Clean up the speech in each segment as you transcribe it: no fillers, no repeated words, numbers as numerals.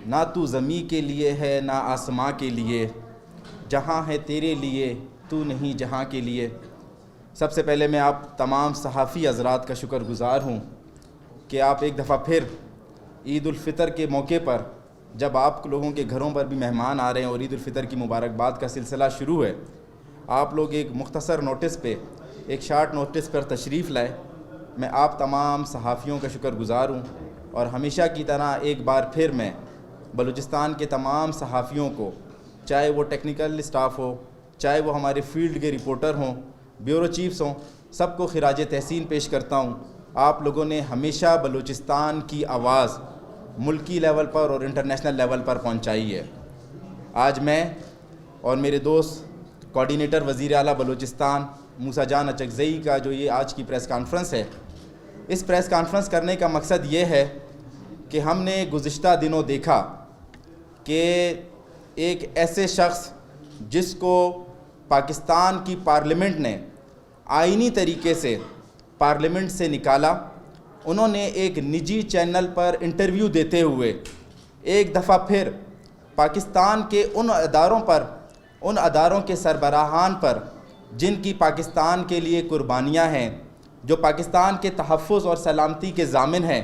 نہ تو زمیں کے لیے ہے نہ آسماں کے لیے، جہاں ہے تیرے لیے تو نہیں جہاں کے لیے۔ سب سے پہلے میں آپ تمام صحافی حضرات کا شکر گزار ہوں کہ آپ ایک دفعہ پھر عید الفطر کے موقع پر، جب آپ لوگوں کے گھروں پر بھی مہمان آ رہے ہیں اور عید الفطر کی مبارکباد کا سلسلہ شروع ہے، آپ لوگ ایک مختصر نوٹس پہ، ایک شارٹ نوٹس پر تشریف لائے۔ میں آپ تمام صحافیوں کا شکر گزار ہوں، اور ہمیشہ کی طرح ایک بار پھر میں بلوچستان کے تمام صحافیوں کو، چاہے وہ ٹیکنیکل اسٹاف ہو، چاہے وہ ہمارے فیلڈ کے رپورٹر ہوں، بیورو چیفز ہوں، سب کو خراج تحسین پیش کرتا ہوں۔ آپ لوگوں نے ہمیشہ بلوچستان کی آواز ملکی لیول پر اور انٹرنیشنل لیول پر پہنچائی ہے۔ آج میں اور میرے دوست کوارڈینیٹر وزیر اعلیٰ بلوچستان موسیٰ جان اچکزئی کا جو یہ آج کی پریس کانفرنس ہے، اس پریس کانفرنس کرنے کا مقصد یہ ہے کہ ہم نے گزشتہ دنوں دیکھا کہ ایک ایسے شخص جس کو پاکستان کی پارلیمنٹ نے آئینی طریقے سے پارلیمنٹ سے نکالا، انہوں نے ایک نجی چینل پر انٹرویو دیتے ہوئے ایک دفعہ پھر پاکستان کے ان اداروں کے سربراہان پر جن کی پاکستان کے لیے قربانیاں ہیں، جو پاکستان کے تحفظ اور سلامتی کے ضامن ہیں،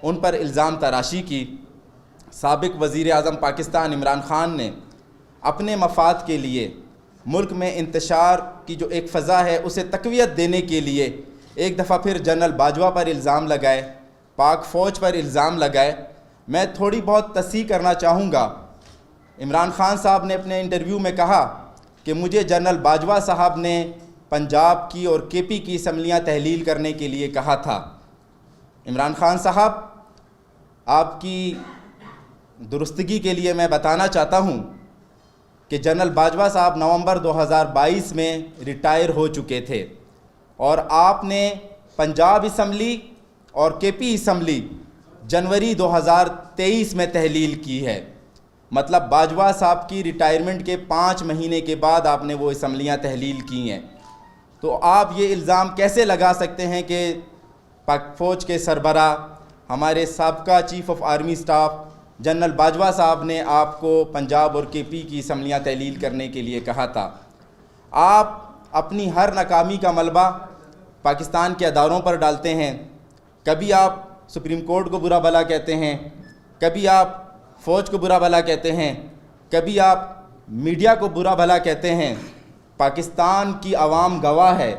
ان پر الزام تراشی کی۔ سابق وزیر اعظم پاکستان عمران خان نے اپنے مفاد کے لیے ملک میں انتشار کی جو ایک فضا ہے اسے تقویت دینے کے لیے ایک دفعہ پھر جنرل باجوہ پر الزام لگائے، پاک فوج پر الزام لگائے۔ میں تھوڑی بہت تصحیح کرنا چاہوں گا۔ عمران خان صاحب نے اپنے انٹرویو میں کہا کہ مجھے جنرل باجوہ صاحب نے پنجاب کی اور کے پی کی اسمبلیاں تحلیل کرنے کے لیے کہا تھا۔ عمران خان صاحب، آپ کی درستگی کے لیے میں بتانا چاہتا ہوں کہ جنرل باجوہ صاحب نومبر 2022 میں ریٹائر ہو چکے تھے، اور آپ نے پنجاب اسمبلی اور کے پی اسمبلی جنوری 2023 میں تحلیل کی ہے۔ مطلب باجوہ صاحب کی ریٹائرمنٹ کے 5 مہینے کے بعد آپ نے وہ اسمبلیاں تحلیل کی ہیں۔ تو آپ یہ الزام کیسے لگا سکتے ہیں کہ پاک فوج کے سربراہ، ہمارے سابقہ chief of army staff general Bajwa صاحب نے آپ کو پنجاب اور کے پی کی اسمبلیاں تحلیل کرنے کے لیے کہا تھا؟ آپ اپنی ہر ناکامی کا ملبہ پاکستان کے اداروں پر ڈالتے ہیں۔ کبھی آپ سپریم کورٹ کو برا بھلا کہتے ہیں، کبھی آپ فوج کو برا بھلا کہتے ہیں، کبھی آپ میڈیا کو برا بھلا کہتے ہیں۔ پاکستان کی عوام گواہ ہے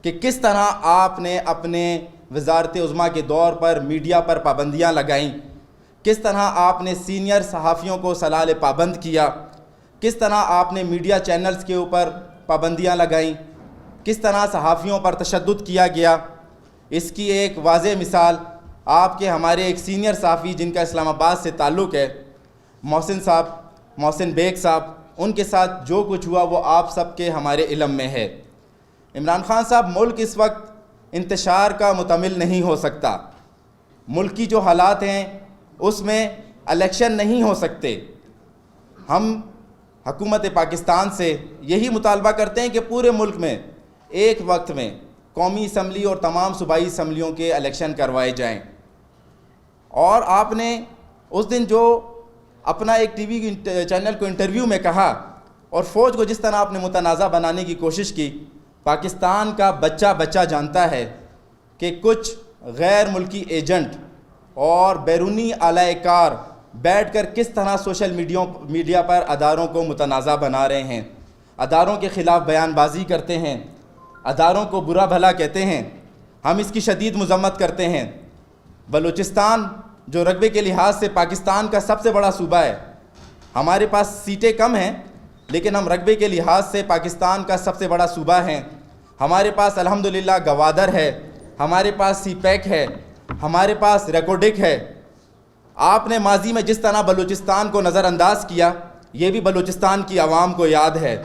کہ کس طرح آپ نے اپنے وزارت عظمیٰ کے دور پر میڈیا پر پابندیاں لگائیں، کس طرح آپ نے سینئر صحافیوں کو سلال پابند کیا، کس طرح آپ نے میڈیا چینلز کے اوپر پابندیاں لگائیں، کس طرح صحافیوں پر تشدد کیا گیا۔ اس کی ایک واضح مثال آپ کے ہمارے ایک سینئر صحافی جن کا اسلام آباد سے تعلق ہے، محسن بیگ صاحب، ان کے ساتھ جو کچھ ہوا وہ آپ سب کے ہمارے علم میں ہے۔ عمران خان صاحب، ملک اس وقت انتشار کا متحمل نہیں ہو سکتا۔ ملک کی جو حالات ہیں اس میں الیکشن نہیں ہو سکتے۔ ہم حکومت پاکستان سے یہی مطالبہ کرتے ہیں کہ پورے ملک میں ایک وقت میں قومی اسمبلی اور تمام صوبائی اسمبلیوں کے الیکشن کروائے جائیں۔ اور آپ نے اس دن جو اپنا ایک ٹی وی چینل کو انٹرویو میں کہا اور فوج کو جس طرح آپ نے متنازع بنانے کی کوشش کی، پاکستان کا بچہ جانتا ہے کہ کچھ غیر ملکی ایجنٹ اور بیرونی اعلی کار بیٹھ کر کس طرح سوشل میڈیا پر اداروں کو متنازع بنا رہے ہیں، اداروں کے خلاف بیان بازی کرتے ہیں، اداروں کو برا بھلا کہتے ہیں۔ ہم اس کی شدید مذمت کرتے ہیں۔ بلوچستان جو رقبے کے لحاظ سے پاکستان کا سب سے بڑا صوبہ ہے، ہمارے پاس سیٹیں کم ہیں لیکن ہم رقبے کے لحاظ سے پاکستان کا سب سے بڑا صوبہ ہیں۔ ہمارے پاس الحمدللہ گوادر ہے، ہمارے پاس سی پیک ہے، ہمارے پاس ریکوڈک ہے۔ آپ نے ماضی میں جس طرح بلوچستان کو نظر انداز کیا، یہ بھی بلوچستان کی عوام کو یاد ہے۔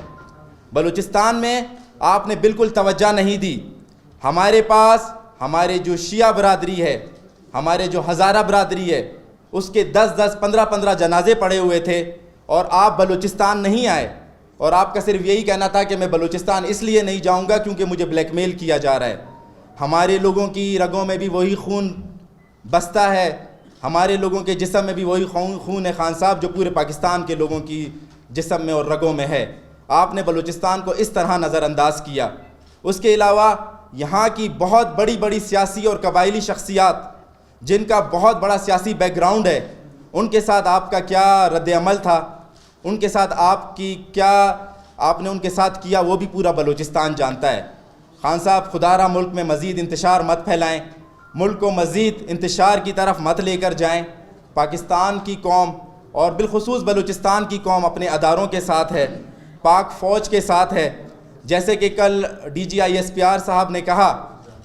بلوچستان میں آپ نے بالکل توجہ نہیں دی۔ ہمارے پاس ہمارے جو شیعہ برادری ہے، ہمارے جو ہزارہ برادری ہے، اس کے 10 15 جنازے پڑے ہوئے تھے اور آپ بلوچستان نہیں آئے، اور آپ کا صرف یہی کہنا تھا کہ میں بلوچستان اس لیے نہیں جاؤں گا کیونکہ مجھے بلیک میل کیا جا رہا ہے۔ ہمارے لوگوں کی رگوں میں بھی وہی خون بستا ہے ہمارے لوگوں کے جسم میں بھی وہی خون ہے خان صاحب جو پورے پاکستان کے لوگوں کی جسم میں اور رگوں میں ہے. آپ نے بلوچستان کو اس طرح نظر انداز کیا. اس کے علاوہ یہاں کی بہت بڑی بڑی سیاسی اور قبائلی شخصیات جن کا بہت بڑا سیاسی بیک گراؤنڈ ہے، ان کے ساتھ آپ کا کیا رد عمل تھا، ان کے ساتھ آپ نے ان کے ساتھ کیا، وہ بھی پورا بلوچستان جانتا ہے. خان صاحب، خدا را ملک میں مزید انتشار مت پھیلائیں، ملک کو مزید انتشار کی طرف مت لے کر جائیں. پاکستان کی قوم اور بالخصوص بلوچستان کی قوم اپنے اداروں کے ساتھ ہے، پاک فوج کے ساتھ ہے. جیسے کہ کل D G I S P R صاحب نے کہا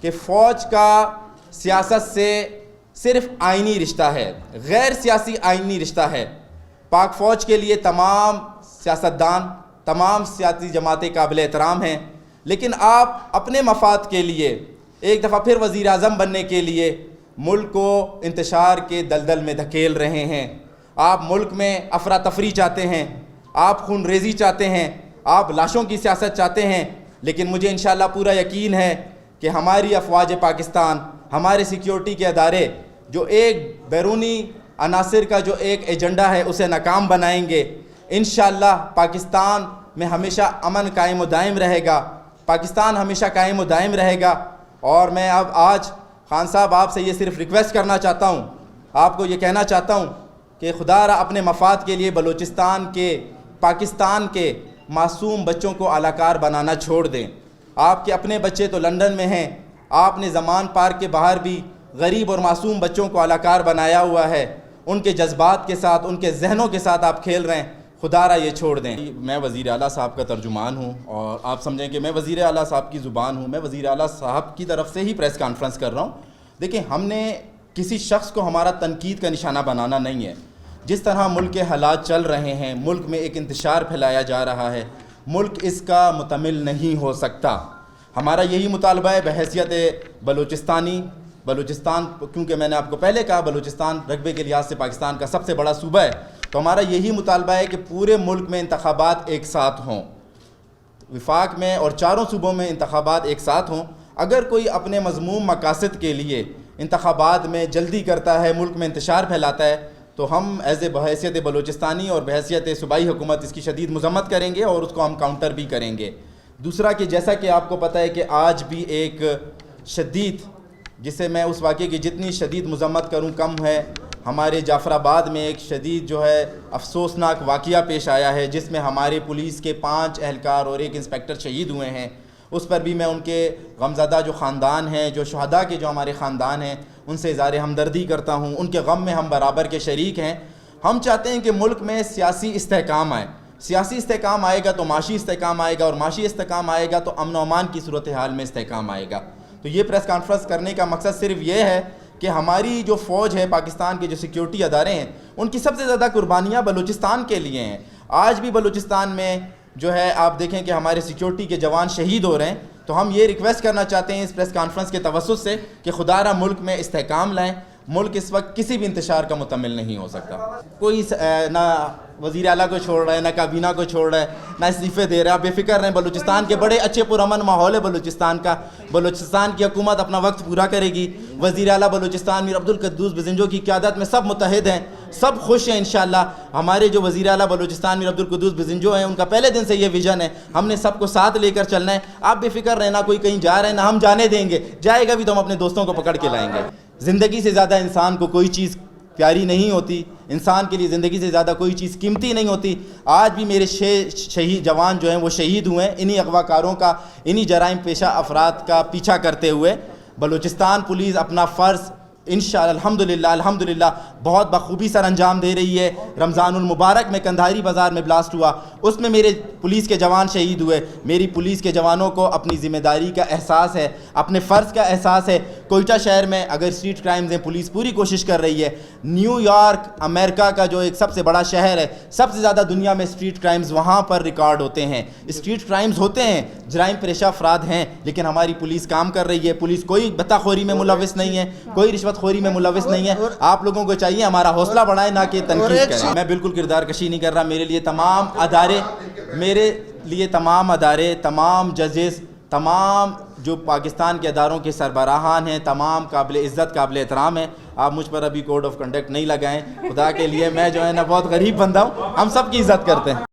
کہ فوج کا سیاست سے صرف آئینی رشتہ ہے، غیر سیاسی آئینی رشتہ ہے. پاک فوج کے لیے تمام سیاستدان، تمام سیاسی جماعتیں قابل احترام ہیں، لیکن آپ اپنے مفاد کے لیے ایک دفعہ پھر وزیر اعظم بننے کے لیے ملک کو انتشار کے دلدل میں دھکیل رہے ہیں. آپ ملک میں افراتفری چاہتے ہیں، آپ خون ریزی چاہتے ہیں، آپ لاشوں کی سیاست چاہتے ہیں. لیکن مجھے انشاءاللہ پورا یقین ہے کہ ہماری افواج پاکستان، ہمارے سیکیورٹی کے ادارے جو ایک بیرونی عناصر کا جو ایک ایجنڈا ہے اسے ناکام بنائیں گے. انشاءاللہ پاکستان میں ہمیشہ امن قائم و دائم رہے گا، پاکستان ہمیشہ قائم و دائم رہے گا. اور میں اب آج خان صاحب آپ سے یہ صرف ریکویسٹ کرنا چاہتا ہوں، آپ کو یہ کہنا چاہتا ہوں کہ خدا را اپنے مفاد کے لیے بلوچستان کے، پاکستان کے معصوم بچوں کو اعلیٰ بنانا چھوڑ دیں. آپ کے اپنے بچے تو لندن میں ہیں، آپ نے زمان پارک کے باہر بھی غریب اور معصوم بچوں کو اعلیٰ بنایا ہوا ہے. ان کے جذبات کے ساتھ، ان کے ذہنوں کے ساتھ آپ کھیل رہے ہیں. خدا را یہ چھوڑ دیں. میں وزیر اعلیٰ صاحب کا ترجمان ہوں اور آپ سمجھیں کہ میں وزیر اعلیٰ صاحب کی زبان ہوں. میں وزیر اعلیٰ صاحب کی طرف سے ہی پریس کانفرنس کر رہا ہوں. دیکھیں، ہم نے کسی شخص کو ہمارا تنقید کا نشانہ بنانا نہیں ہے. جس طرح ملک کے حالات چل رہے ہیں، ملک میں ایک انتشار پھیلایا جا رہا ہے، ملک اس کا متحمل نہیں ہو سکتا. ہمارا یہی مطالبہ ہے بحیثیت بلوچستان، کیونکہ میں نے آپ کو پہلے کہا بلوچستان رقبے کے لحاظ سے پاکستان کا سب سے بڑا صوبہ ہے، تو ہمارا یہی مطالبہ ہے کہ پورے ملک میں انتخابات ایک ساتھ ہوں، وفاق میں اور چاروں صوبوں میں انتخابات ایک ساتھ ہوں. اگر کوئی اپنے مذموم مقاصد کے لیے انتخابات میں جلدی کرتا ہے، ملک میں انتشار پھیلاتا ہے، تو ہم بحیثیت بلوچستانی اور بحیثیت صوبائی حکومت اس کی شدید مذمت کریں گے اور اس کو ہم کاؤنٹر بھی کریں گے. دوسرا کہ جیسا کہ آپ کو پتہ ہے کہ آج بھی ایک شدید، جسے میں اس واقعے کی جتنی شدید مذمت کروں کم ہے، ہمارے جعفر آباد میں ایک شدید جو ہے افسوسناک واقعہ پیش آیا ہے جس میں ہمارے پولیس کے 5 اہلکار اور 1 انسپیکٹر شہید ہوئے ہیں. اس پر بھی میں ان کے غمزدہ جو خاندان ہیں، جو شہداء کے جو ہمارے خاندان ہیں، ان سے اظہار ہمدردی کرتا ہوں. ان کے غم میں ہم برابر کے شریک ہیں. ہم چاہتے ہیں کہ ملک میں سیاسی استحکام آئے. سیاسی استحکام آئے گا تو معاشی استحکام آئے گا، اور معاشی استحکام آئے گا تو امن و امان کی صورتحال میں استحکام آئے گا. تو یہ پریس کانفرنس کرنے کا مقصد صرف یہ ہے کہ ہماری جو فوج ہے، پاکستان کے جو سیکیورٹی ادارے ہیں، ان کی سب سے زیادہ قربانیاں بلوچستان کے لیے ہیں. آج بھی بلوچستان میں جو ہے آپ دیکھیں کہ ہمارے سیکیورٹی کے جوان شہید ہو رہے ہیں. تو ہم یہ ریکویسٹ کرنا چاہتے ہیں اس پریس کانفرنس کے توسط سے کہ خدا را ملک میں استحکام لائیں. ملک اس وقت کسی بھی انتشار کا متحمل نہیں ہو سکتا. کوئی نہ وزیر اعلیٰ کو چھوڑ رہا ہے، نہ کابینہ کو چھوڑ رہا ہے، نہ استعفے دے رہا ہے. آپ بے فکر رہیں، بلوچستان کے بڑے اچھے پرامن ماحول ہے بلوچستان کا. بلوچستان کی حکومت اپنا وقت پورا کرے گی. وزیر اعلیٰ بلوچستان میر عبدالقدوس بزنجو کی قیادت میں سب متحد ہیں، سب خوش ہیں انشاءاللہ. ہمارے جو وزیر اعلیٰ بلوچستان میر عبدالقدوس بزنجو ہیں، ان کا پہلے دن سے یہ ویژن ہے، ہم نے سب کو ساتھ لے کر چلنا ہے. آپ بے فکر رہیں، نہ کوئی کہیں جا رہے ہیں، نہ ہم جانے دیں گے. جائے گا بھی تو ہم اپنے دوستوں کو پکڑ کے لائیں گے. زندگی سے زیادہ انسان کو کوئی چیز پیاری نہیں ہوتی. انسان کے لیے زندگی سے زیادہ کوئی چیز قیمتی نہیں ہوتی. آج بھی میرے 6 شہید جوان جو ہیں وہ شہید ہوئے ہیں انہی اغوا کاروں کا، انہی جرائم پیشہ افراد کا پیچھا کرتے ہوئے. بلوچستان پولیس اپنا فرض انشاءاللہ الحمدللہ بہت بخوبی سر انجام دے رہی ہے. رمضان المبارک میں کندھاری بازار میں بلاسٹ ہوا، اس میں میرے پولیس کے جوان شہید ہوئے. میری پولیس کے جوانوں کو اپنی ذمہ داری کا احساس ہے، اپنے فرض کا احساس ہے. کوئٹہ شہر میں اگر اسٹریٹ کرائمز ہیں، پولیس پوری کوشش کر رہی ہے. نیو یارک امریکہ کا جو ایک سب سے بڑا شہر ہے، سب سے زیادہ دنیا میں اسٹریٹ کرائمز وہاں پر ریکارڈ ہوتے ہیں. اسٹریٹ کرائمز ہوتے ہیں، جرائم پیشہ افراد ہیں، لیکن ہماری پولیس کام کر رہی ہے. پولیس کوئی بتاخوری میں ملوث نہیں ہے، کوئی رشوت خوری میں ملوث نہیں ہے. آپ لوگوں کو چاہیے ہمارا حوصلہ بڑھائیں، نہ کہ تنقید کریں. میں بالکل کردار کشی نہیں کر رہا. میرے لیے تمام ادارے، تمام ججز، تمام جو پاکستان کے اداروں کے سربراہان ہیں، تمام قابل عزت قابل احترام ہیں. آپ مجھ پر ابھی کوڈ آف کنڈکٹ نہیں لگائیں خدا کے لیے، میں جو ہے نا بہت غریب بندہ ہوں، ہم سب کی عزت کرتے ہیں.